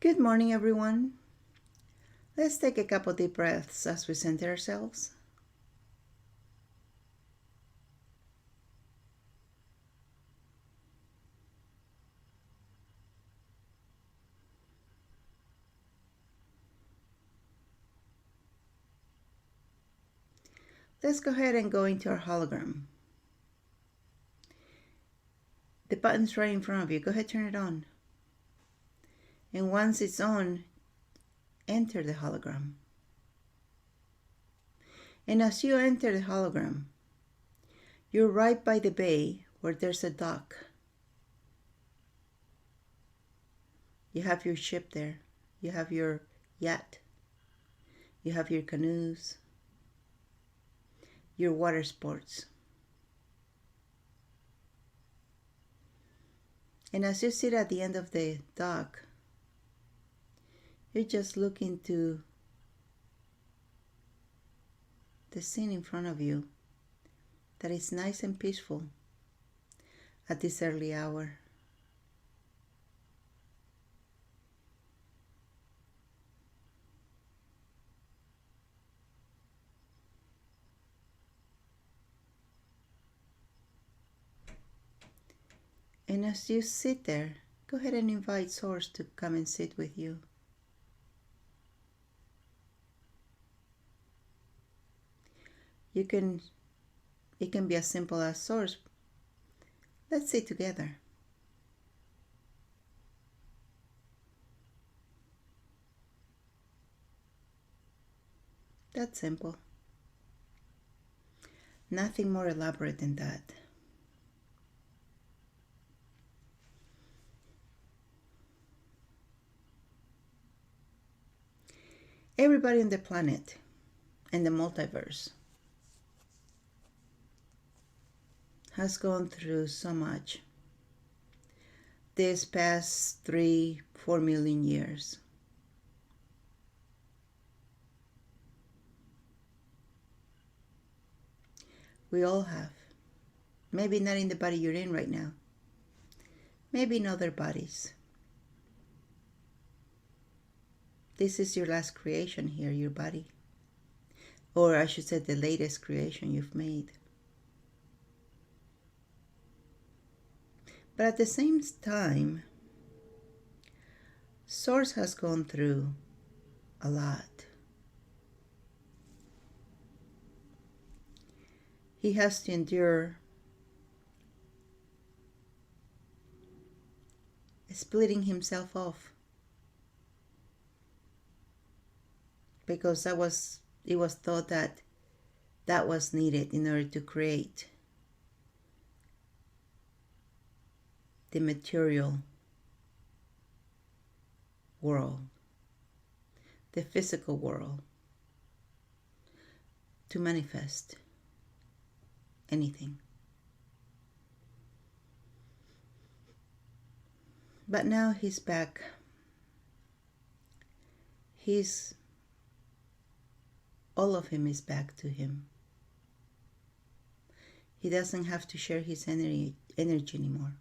Good morning, everyone. Let's take a couple deep breaths as we center ourselves. Let's go ahead and go into our hologram. The button's right in front of you. Go ahead, turn it on. And once it's on, enter the hologram. And as you enter the hologram, you're right by the bay where there's a dock. You have your ship there. You have your yacht. You have your canoes. Your water sports. And as you sit at the end of the dock, you just look into the scene in front of you that is nice and peaceful at this early hour. And as you sit there, go ahead and invite Source to come and sit with you. It can be as simple as, Source, let's sit together. That's simple. Nothing more elaborate than that. Everybody on the planet and the multiverse has gone through so much this past 3-4 million years. We all have. Maybe not in the body you're in right now. Maybe in other bodies. This is your last creation here, your body. Or I should say the latest creation you've made. But at the same time, Source has gone through a lot. He has to endure splitting himself off because it was thought that was needed in order to create the material world, the physical world, to manifest anything. But now he's back. All of him is back to him. He doesn't have to share his energy anymore.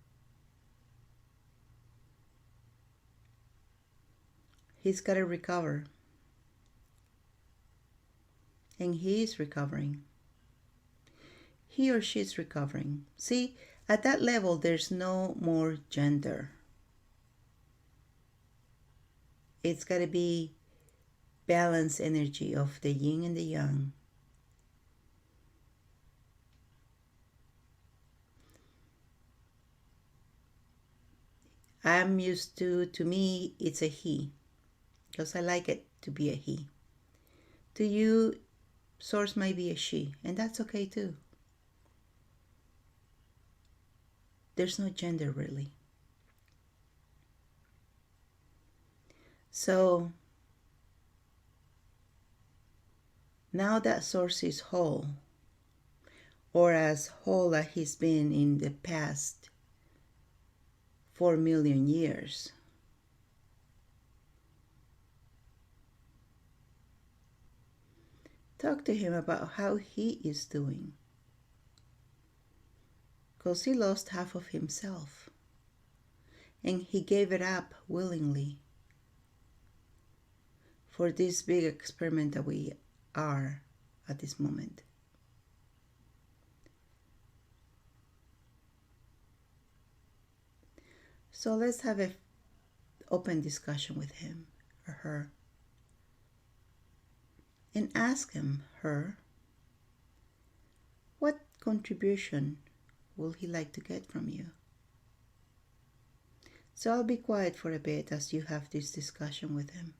He's got to recover. And he is recovering. He or she is recovering. See, at that level, there's no more gender. It's got to be balanced energy of the yin and the yang. I'm used to me, it's a he, because I like it to be a he. To you, Source might be a she, and that's okay too. There's no gender really. So now that Source is whole, or as whole as he's been in the past 4 million years, talk to him about how he is doing. Because he lost half of himself. And he gave it up willingly for this big experiment that we are at this moment. So let's have an open discussion with him or her and ask him, her, what contribution will he like to get from you? So I'll be quiet for a bit as you have this discussion with him.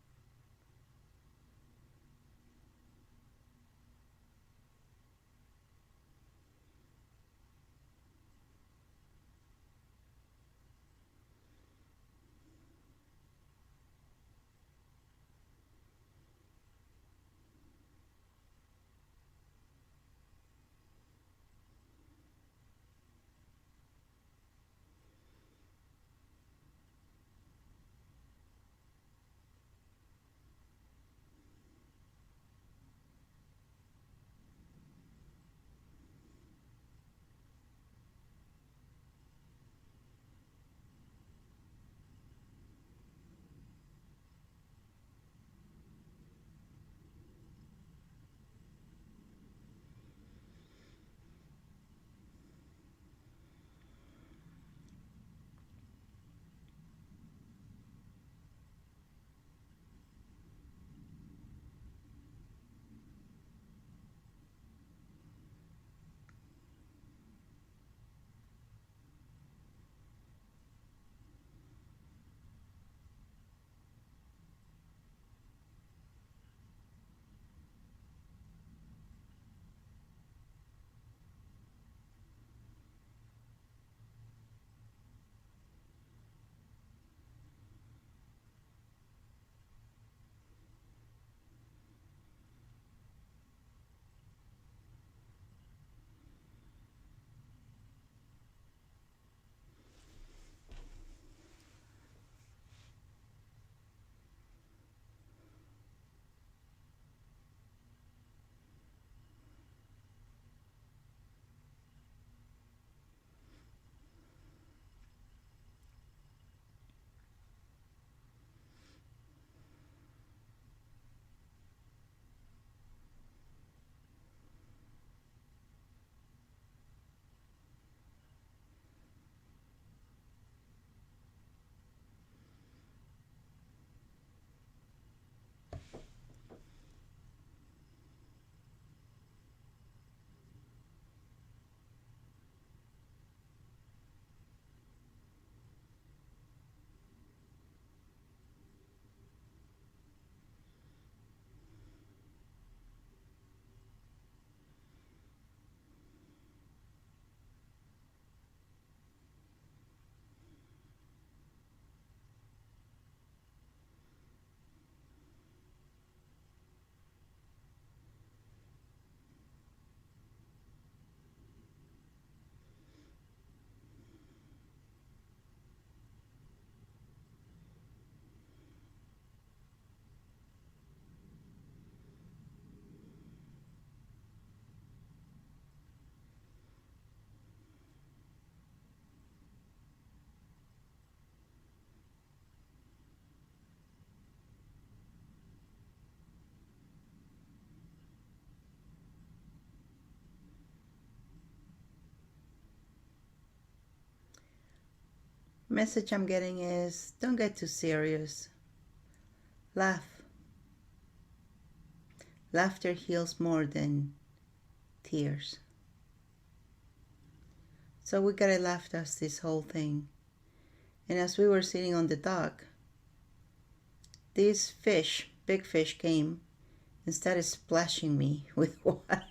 Message I'm getting is, don't get too serious. Laugh. Laughter heals more than tears. So we gotta laugh at this whole thing. And as we were sitting on the dock, this fish, big fish, came and started splashing me with water.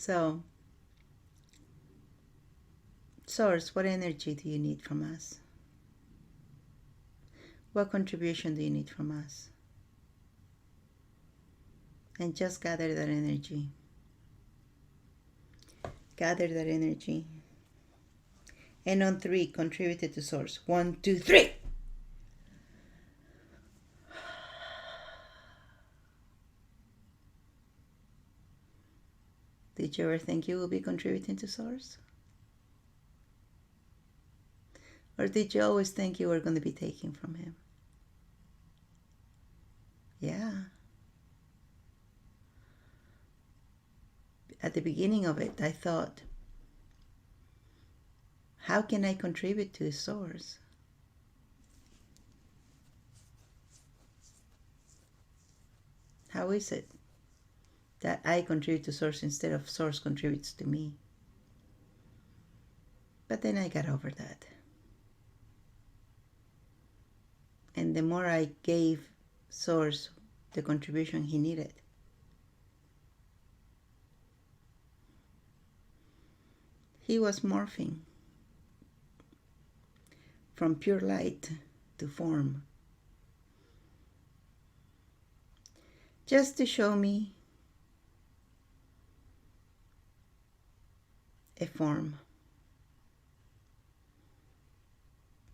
So, Source, what energy do you need from us? What contribution do you need from us? And just gather that energy. Gather that energy. And on 3, contribute it to Source. 1, 2, 3. Did you ever think you will be contributing to Source? Or did you always think you were going to be taking from him? Yeah. At the beginning of it, I thought, how can I contribute to the Source? How is it that I contribute to Source instead of Source contributes to me? But then I got over that. And the more I gave Source the contribution he needed, he was morphing from pure light to form, just to show me a form,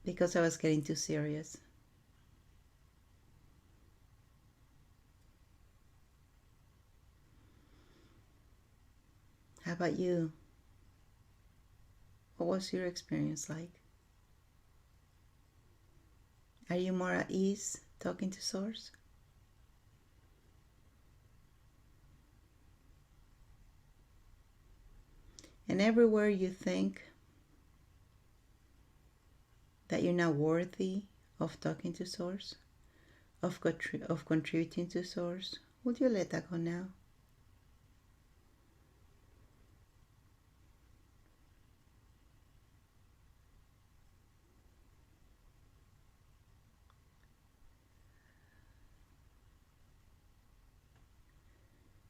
because I was getting too serious. How about you? What was your experience like? Are you more at ease talking to Source? And everywhere you think that you're not worthy of talking to Source, of contributing to Source, would you let that go now?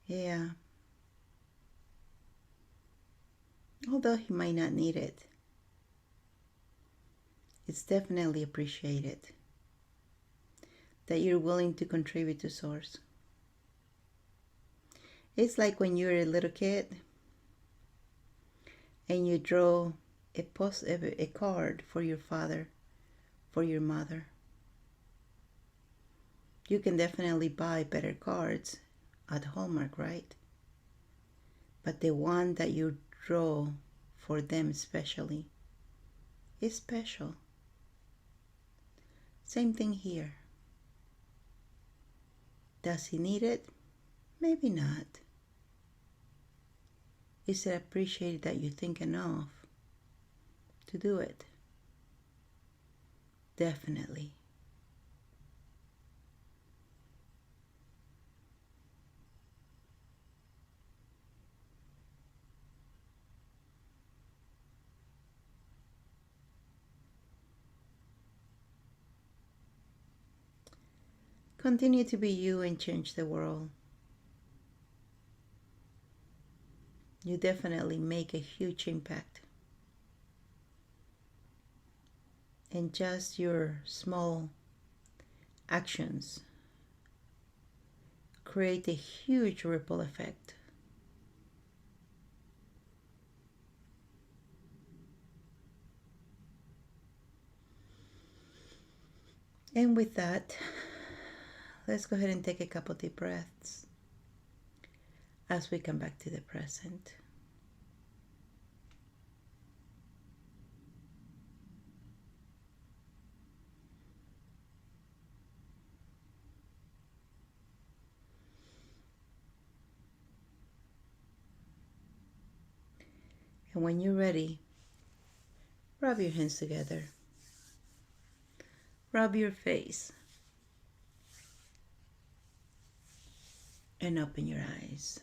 Yeah. Although he might not need it, it's definitely appreciated that you're willing to contribute to Source. It's like when you're a little kid and you draw a card for your father, for your mother. You can definitely buy better cards at Hallmark, right? But the one that you draw for them especially is special. Same thing here. Does he need it? Maybe not. Is it appreciated that you think enough to do it? Definitely. Continue to be you and change the world. You definitely make a huge impact. And just your small actions create a huge ripple effect. And with that, let's go ahead and take a couple deep breaths as we come back to the present. And when you're ready, rub your hands together. Rub your face. And open your eyes.